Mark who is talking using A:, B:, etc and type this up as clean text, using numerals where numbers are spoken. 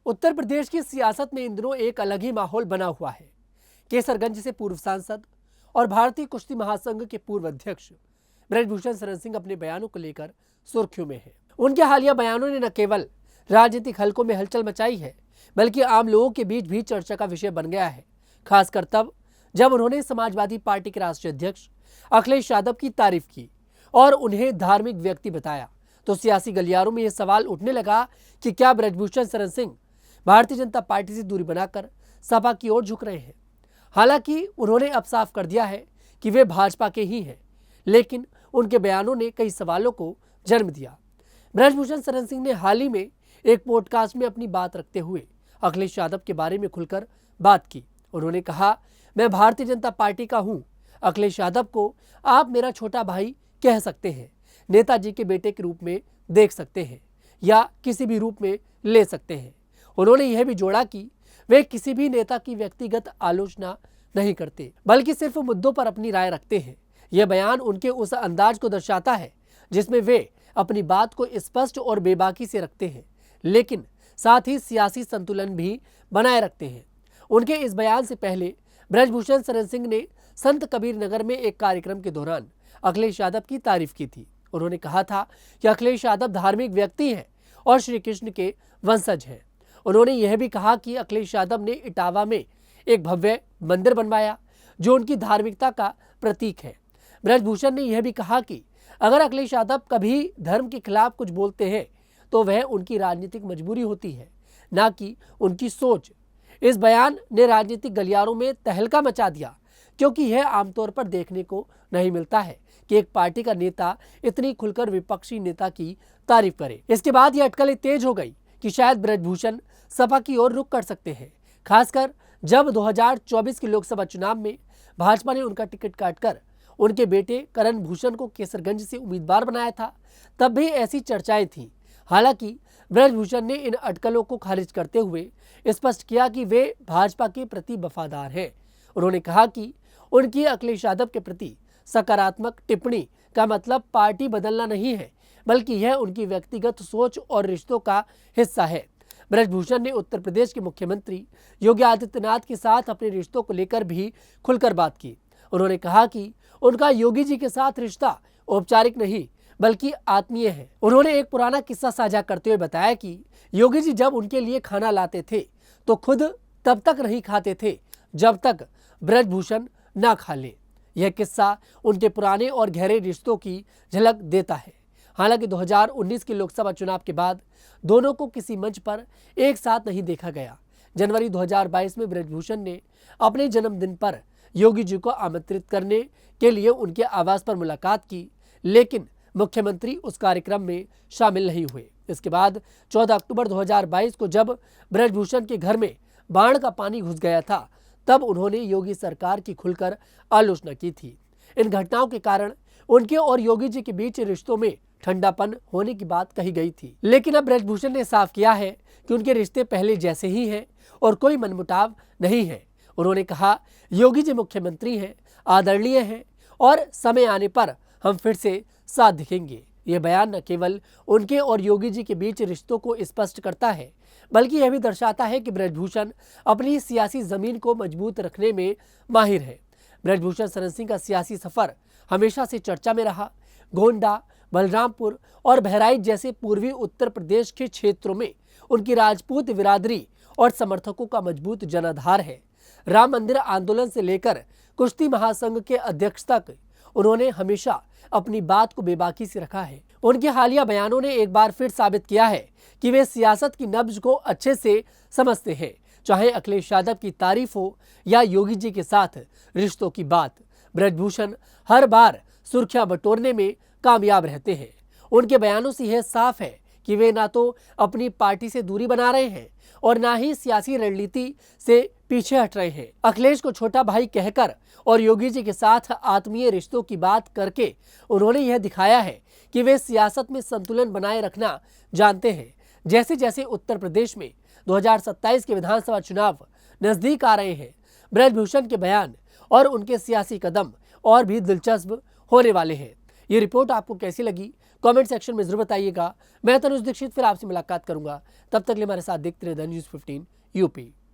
A: उत्तर प्रदेश की सियासत में इन दिनों एक अलग ही माहौल बना हुआ है। केसरगंज से पूर्व सांसद और भारतीय कुश्ती महासंघ के पूर्व अध्यक्ष ब्रजभूषण शरण सिंह अपने बयानों को लेकर सुर्खियों में हैं। उनके हालिया बयानों ने न केवल राजनीतिक हलकों में हलचल मचाई है, बल्कि आम लोगों के बीच भी चर्चा का विषय बन गया है। खासकर तब जब उन्होंने समाजवादी पार्टी के राष्ट्रीय अध्यक्ष अखिलेश यादव की तारीफ की और उन्हें धार्मिक व्यक्ति बताया, तो सियासी गलियारों में यह सवाल उठने लगा कि क्या ब्रजभूषण शरण सिंह भारतीय जनता पार्टी से दूरी बनाकर सपा की ओर झुक रहे हैं। हालांकि उन्होंने अब साफ कर दिया है कि वे भाजपा के ही हैं, लेकिन उनके बयानों ने कई सवालों को जन्म दिया। ब्रजभूषण शरण सिंह ने हाल ही में एक पॉडकास्ट में अपनी बात रखते हुए अखिलेश यादव के बारे में खुलकर बात की। उन्होंने कहा, मैं भारतीय जनता पार्टी का हूं। अखिलेश यादव को आप मेरा छोटा भाई कह सकते हैं, नेताजी के बेटे के रूप में देख सकते हैं या किसी भी रूप में ले सकते हैं। उन्होंने यह भी जोड़ा कि वे किसी भी नेता की व्यक्तिगत आलोचना नहीं करते, बल्कि सिर्फ मुद्दों पर अपनी राय रखते हैं। यह बयान उनके उस अंदाज को दर्शाता है जिसमें वे अपनी बात को स्पष्ट और बेबाकी से रखते हैं, लेकिन साथ ही सियासी संतुलन भी बनाए रखते हैं। उनके इस बयान से पहले ब्रजभूषण शरण सिंह ने संत कबीर नगर में एक कार्यक्रम के दौरान अखिलेश यादव की तारीफ की थी। उन्होंने कहा था कि अखिलेश यादव धार्मिक व्यक्ति हैं और श्री कृष्ण के वंशज हैं। उन्होंने यह भी कहा कि अखिलेश यादव ने इटावा में एक भव्य मंदिर बनवाया जो उनकी धार्मिकता का प्रतीक है। ब्रजभूषण ने यह भी कहा कि अगर अखिलेश यादव कभी धर्म के खिलाफ कुछ बोलते हैं तो वह उनकी राजनीतिक मजबूरी होती है, ना कि उनकी सोच। इस बयान ने राजनीतिक गलियारों में तहलका मचा दिया, क्योंकि यह आमतौर पर देखने को नहीं मिलता है कि एक पार्टी का नेता इतनी खुलकर विपक्षी नेता की तारीफ करे। इसके बाद यह अटकलें तेज हो गई कि शायद ब्रजभूषण सपा की ओर रुख कर सकते हैं, खासकर जब 2024 के लोकसभा चुनाव में भाजपा ने उनका टिकट काटकर उनके बेटे करण भूषण को केसरगंज से उम्मीदवार बनाया था। तब भी ऐसी चर्चाएं थीं। हालांकि ब्रजभूषण ने इन अटकलों को खारिज करते हुए स्पष्ट किया कि वे भाजपा के प्रति वफादार हैं। उन्होंने कहा कि उनकी अखिलेश यादव के प्रति सकारात्मक टिप्पणी का मतलब पार्टी बदलना नहीं है, बल्कि यह उनकी व्यक्तिगत सोच और रिश्तों का हिस्सा है। ब्रजभूषण ने उत्तर प्रदेश के मुख्यमंत्री योगी आदित्यनाथ के साथ अपने रिश्तों को लेकर भी खुलकर बात की। उन्होंने कहा कि उनका योगी जी के साथ रिश्ता औपचारिक नहीं बल्कि आत्मीय है। उन्होंने एक पुराना किस्सा साझा करते हुए बताया कि योगी जी जब उनके लिए खाना लाते थे तो खुद तब तक नहीं खाते थे जब तक ब्रजभूषण ना खा ले। यह किस्सा उनके पुराने और गहरे रिश्तों की झलक देता है। हालांकि 2019 के लोकसभा चुनाव के बाद दोनों को किसी मंच पर एक साथ नहीं देखा गया। जनवरी 2022 में ब्रजभूषण ने अपने जन्मदिन पर योगी जी को आमंत्रित करने के लिए उनके आवास पर मुलाकात की, लेकिन मुख्यमंत्री उस कार्यक्रम में शामिल नहीं हुए। इसके बाद 14 अक्टूबर 2022 को जब ब्रजभूषण के घर में बाढ़ का पानी घुस गया था, तब उन्होंने योगी सरकार की खुलकर आलोचना की थी। इन घटनाओं के कारण उनके और योगी जी के बीच रिश्तों में ठंडापन होने की बात कही गई थी, लेकिन अब ब्रजभूषण ने साफ किया है कि उनके रिश्ते पहले जैसे ही हैं और कोई मनमुटाव नहीं है। उन्होंने कहा, योगी जी मुख्यमंत्री हैं, आदरणीय हैं और समय आने पर हम फिर से साथ दिखेंगे। यह बयान न केवल उनके और योगी जी के बीच रिश्तों को स्पष्ट करता है, बल्कि यह भी दर्शाता है कि ब्रजभूषण अपनी सियासी जमीन को मजबूत रखने में माहिर है। ब्रजभूषण शरण सिंह का सियासी सफर हमेशा से चर्चा में रहा। गोंडा, बलरामपुर और बहराइच जैसे पूर्वी उत्तर प्रदेश के क्षेत्रों में उनकी राजपूत बिरादरी और समर्थकों का मजबूत जनाधार है। राम मंदिर आंदोलन से लेकर कुश्ती महासंघ के अध्यक्ष तक उन्होंने हमेशा अपनी बात को बेबाकी से रखा है। उनके हालिया बयानों ने एक बार फिर साबित किया है कि वे सियासत की नब्ज को अच्छे से समझते हैं। चाहे अखिलेश यादव की तारीफ हो या योगी जी के साथ रिश्तों की बात, ब्रजभूषण हर बार सुर्खियां बटोरने में कामयाब रहते हैं। उनके बयानों से यह साफ है कि वे ना तो अपनी पार्टी से दूरी बना रहे हैं और ना ही सियासी रणनीति से पीछे हट रहे हैं। अखिलेश को छोटा भाई कहकर और योगी जी के साथ आत्मीय रिश्तों की बात करके उन्होंने यह दिखाया है कि वे सियासत में संतुलन बनाए रखना जानते हैं। जैसे जैसे उत्तर प्रदेश में 2027 के विधानसभा चुनाव नजदीक आ रहे हैं, ब्रजभूषण के बयान और उनके सियासी कदम और भी दिलचस्प होने वाले हैं। ये रिपोर्ट आपको कैसी लगी कमेंट सेक्शन में जरूर बताइएगा। मैं तनुज दीक्षित फिर आपसे मुलाकात करूंगा, तब तक के लिए हमारे साथ देखते रहे द न्यूज़ 15 यूपी।